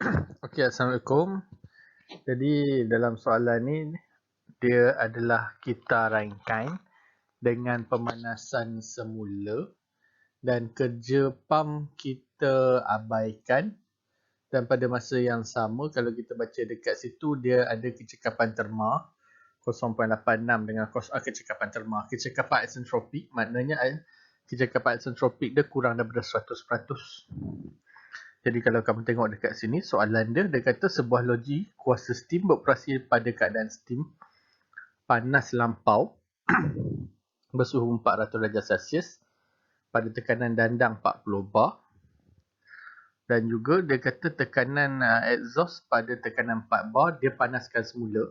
Okey, Assalamualaikum. Jadi dalam soalan ni, dia adalah kita rangkai dengan pemanasan semula dan kerja pam kita abaikan, dan pada masa yang sama kalau kita baca dekat situ dia ada kecekapan terma 0.86 dengan kecekapan terma. Kecekapan isentropik maknanya kecekapan isentropik dia kurang daripada 100%. Jadi kalau kamu tengok dekat sini, soalan dia kata sebuah loji kuasa steam beroperasi pada keadaan steam panas lampau bersuhu 400 darjah Celsius pada tekanan dandang 40 bar, dan juga dia kata tekanan exhaust pada tekanan 4 bar dia panaskan semula.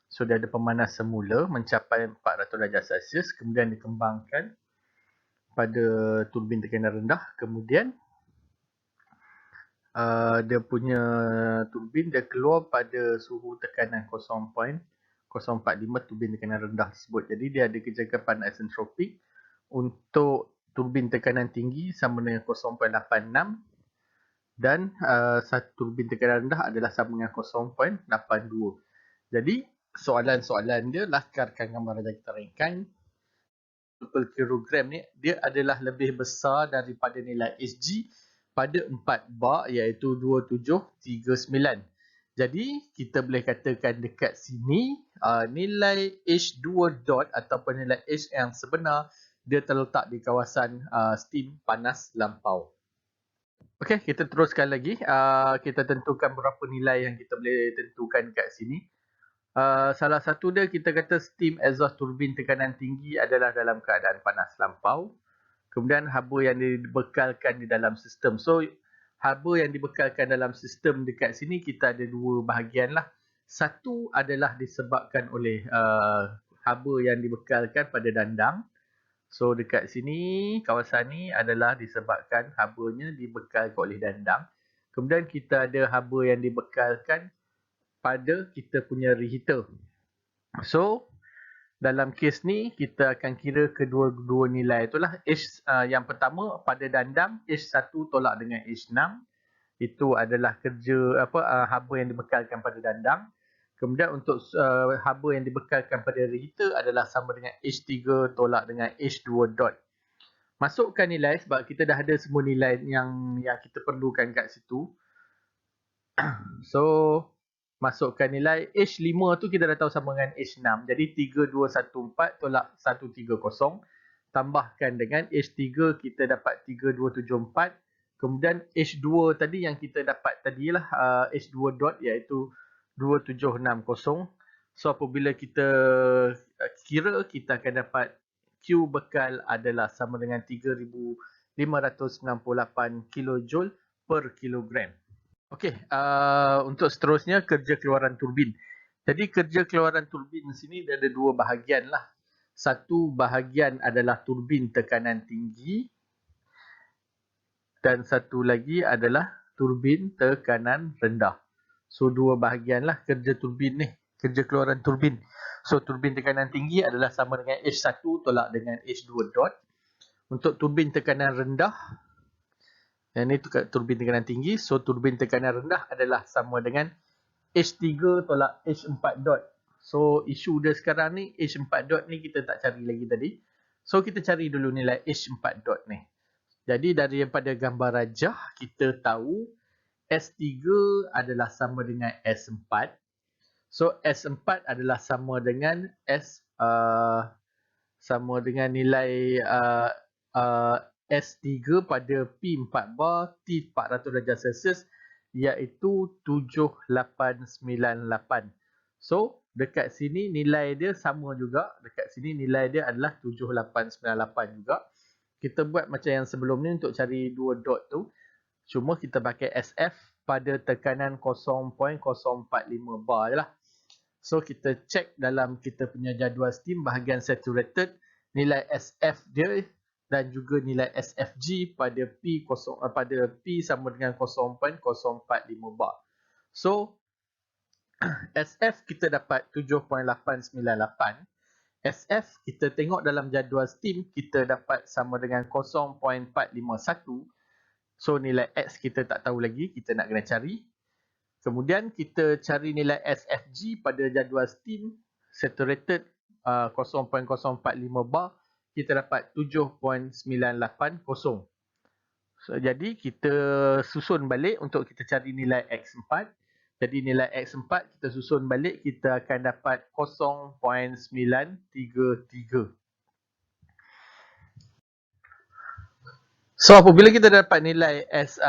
So dia ada pemanas semula mencapai 400 darjah Celsius, kemudian dikembangkan pada turbin tekanan rendah, kemudian dia punya turbin dia keluar pada suhu tekanan 0.045 turbin tekanan rendah tersebut. Jadi dia ada kecekapan isentropik untuk turbin tekanan tinggi sama dengan 0.86 dan satu turbin tekanan rendah adalah sama dengan 0.82. Jadi soalan-soalan dia lakarkan gambar yang kita rangkai per kilogram ni dia adalah lebih besar daripada nilai Hg pada 4 bar iaitu 2739. Jadi kita boleh katakan dekat sini nilai H2 dot ataupun nilai H yang sebenar dia terletak di kawasan steam panas lampau. Okey, kita teruskan lagi. Kita tentukan berapa nilai yang kita boleh tentukan kat sini. Salah satu dia kita kata steam exhaust turbin tekanan tinggi adalah dalam keadaan panas lampau. Kemudian haba yang dibekalkan di dalam sistem. So haba yang dibekalkan dalam sistem dekat sini kita ada dua bahagian lah. Satu adalah disebabkan oleh haba yang dibekalkan pada dandang. So dekat sini kawasan ni adalah disebabkan habanya dibekalkan oleh dandang. Kemudian kita ada haba yang dibekalkan pada kita punya reheater. So dalam kes ni kita akan kira kedua-dua nilai itulah. H yang pertama pada dandang H1 tolak dengan H6 itu adalah kerja haba yang dibekalkan pada dandang. Kemudian untuk haba yang dibekalkan pada reheater adalah sama dengan H3 tolak dengan H2 dot. Masukkan nilai sebab kita dah ada semua nilai yang kita perlukan kat situ. So masukkan nilai H5 tu kita dah tahu sama dengan H6. Jadi 3214 tolak 130. Tambahkan dengan H3 kita dapat 3274. Kemudian H2 tadi yang kita dapat tadilah H2 dot iaitu 2760. So apabila kita kira kita akan dapat Q bekal adalah sama dengan 3598 kJ per kilogram. Okey, untuk seterusnya kerja keluaran turbin. Jadi kerja keluaran turbin di sini dia ada dua bahagian lah. Satu bahagian adalah turbin tekanan tinggi dan satu lagi adalah turbin tekanan rendah. So dua bahagian lah kerja turbin ni, kerja keluaran turbin. So turbin tekanan tinggi adalah sama dengan H1 tolak dengan H2 dot. Untuk turbin tekanan rendah, yang ni turbin tekanan tinggi, so turbin tekanan rendah adalah sama dengan H3 tolak H4 dot. So isu dia sekarang ni H4 dot ni kita tak cari lagi tadi. So kita cari dulu nilai H4 dot ni. Jadi daripada gambar rajah kita tahu S3 adalah sama dengan S4. So S4 adalah sama dengan sama dengan nilai S3 pada P4 bar T 400 darjah Celsius iaitu 7898. So dekat sini nilai dia sama juga. Dekat sini nilai dia adalah 7898 juga. Kita buat macam yang sebelum ni untuk cari dua dot tu. Cuma kita pakai SF pada tekanan 0.045 bar je lah. So kita cek dalam kita punya jadual steam bahagian saturated nilai SF dia dan juga nilai SFG pada P sama dengan 0.045 bar. So SF kita dapat 7.898. SF kita tengok dalam jadual steam kita dapat sama dengan 0.451. So nilai X kita tak tahu lagi, kita nak kena cari. Kemudian kita cari nilai SFG pada jadual steam saturated 0.045 bar, kita dapat 7.980. So, jadi kita susun balik untuk kita cari nilai X4. Jadi nilai X4 kita susun balik, kita akan dapat 0.933. So apabila kita dapat nilai X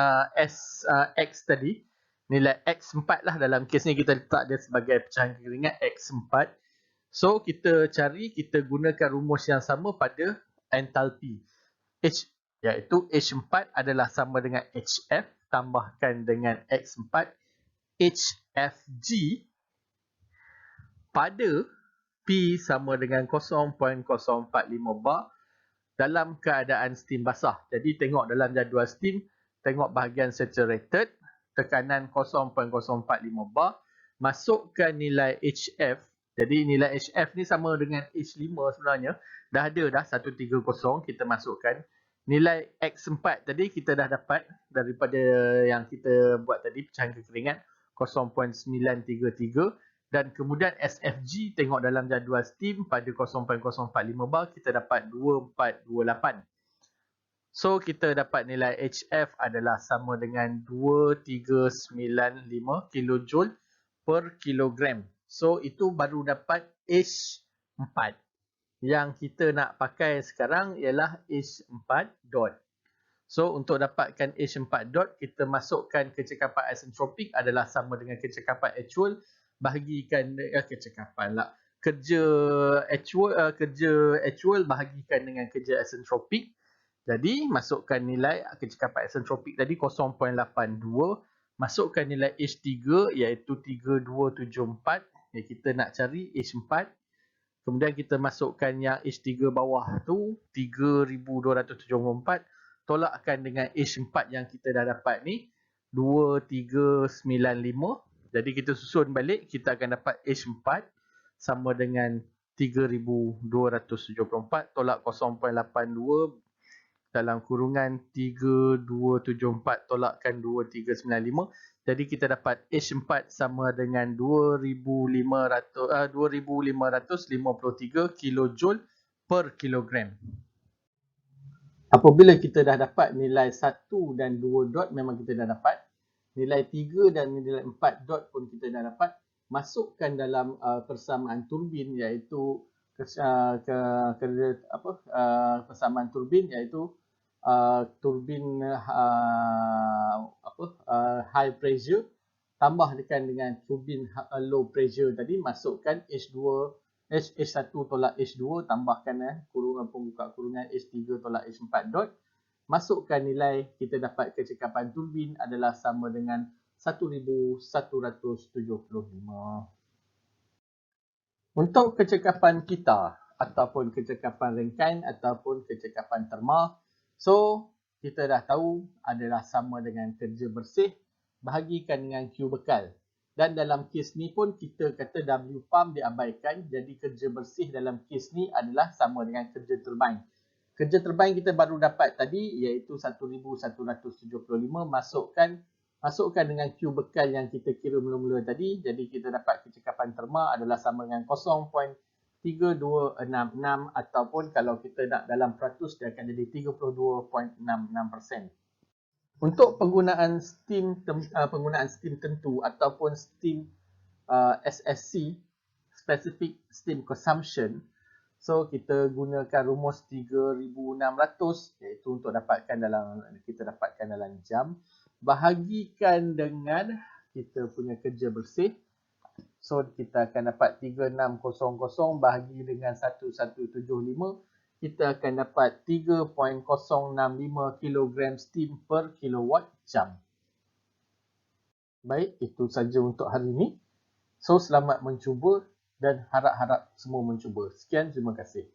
tadi, nilai X4 lah, dalam kes ni kita letak dia sebagai pecahan keringat X4. So kita cari, kita gunakan rumus yang sama pada entalpi. Iaitu H4 adalah sama dengan HF tambahkan dengan X4 HFG pada P sama dengan 0.045 bar dalam keadaan steam basah. Jadi tengok dalam jadual steam, tengok bahagian saturated, tekanan 0.045 bar, masukkan nilai HF. Jadi nilai HF ni sama dengan H5 sebenarnya. Dah ada dah 130, kita masukkan. Nilai X4 tadi kita dah dapat daripada yang kita buat tadi, pecahan kekeringan 0.933. Dan kemudian SFG tengok dalam jadual steam pada 0.045 bar, kita dapat 2428. So kita dapat nilai HF adalah sama dengan 2395 kilojoule per kilogram. So itu baru dapat H4. Yang kita nak pakai sekarang ialah H4 dot. So untuk dapatkan H4 dot, kita masukkan kecekapan isentropik adalah sama dengan kecekapan actual bahagikan kecekapan lah. Kerja actual bahagikan dengan kerja isentropik. Jadi masukkan nilai kecekapan isentropik tadi 0.82, masukkan nilai H3 iaitu 3274. Kita nak cari H4. Kemudian kita masukkan yang H3 bawah tu 3274, tolakkan dengan H4 yang kita dah dapat ni 2395. Jadi kita susun balik, kita akan dapat H4 sama dengan 3274 tolak 0.82 dalam kurungan 3274 tolakkan 2395. Jadi kita dapat H4 sama dengan 2553 kilojoule per kilogram. Apabila kita dah dapat nilai 1 dan 2 dot, memang kita dah dapat. Nilai 3 dan nilai 4 dot pun kita dah dapat. Masukkan dalam persamaan turbin, iaitu persamaan turbin, iaitu turbin high pressure tambahkan dengan turbin low pressure tadi, masukkan H1 tolak H2 tambahkan kurungan pembuka kurungan H3 tolak H4 dot, masukkan nilai, kita dapat kecekapan turbin adalah sama dengan 1175. Untuk kecekapan kita ataupun kecekapan Rankine ataupun kecekapan terma, so kita dah tahu adalah sama dengan kerja bersih bahagikan dengan Q bekal. Dan dalam kes ni pun kita kata W pump diabaikan, jadi kerja bersih dalam kes ni adalah sama dengan kerja turbin. Kerja turbin kita baru dapat tadi iaitu 1175, masukkan dengan Q bekal yang kita kira mula-mula tadi. Jadi kita dapat kecekapan terma adalah sama dengan 0.3266 ataupun kalau kita nak dalam peratus dia akan jadi 32.66%. Untuk penggunaan steam tentu ataupun steam SSC, specific steam consumption, so kita gunakan rumus 3600 iaitu untuk kita dapatkan dalam jam, bahagikan dengan kita punya kerja bersih. So kita akan dapat 3600 bahagi dengan 1175, kita akan dapat 3.065 kg steam per kilowatt jam. Baik, itu saja untuk hari ini. So selamat mencuba dan harap-harap semua mencuba. Sekian, terima kasih.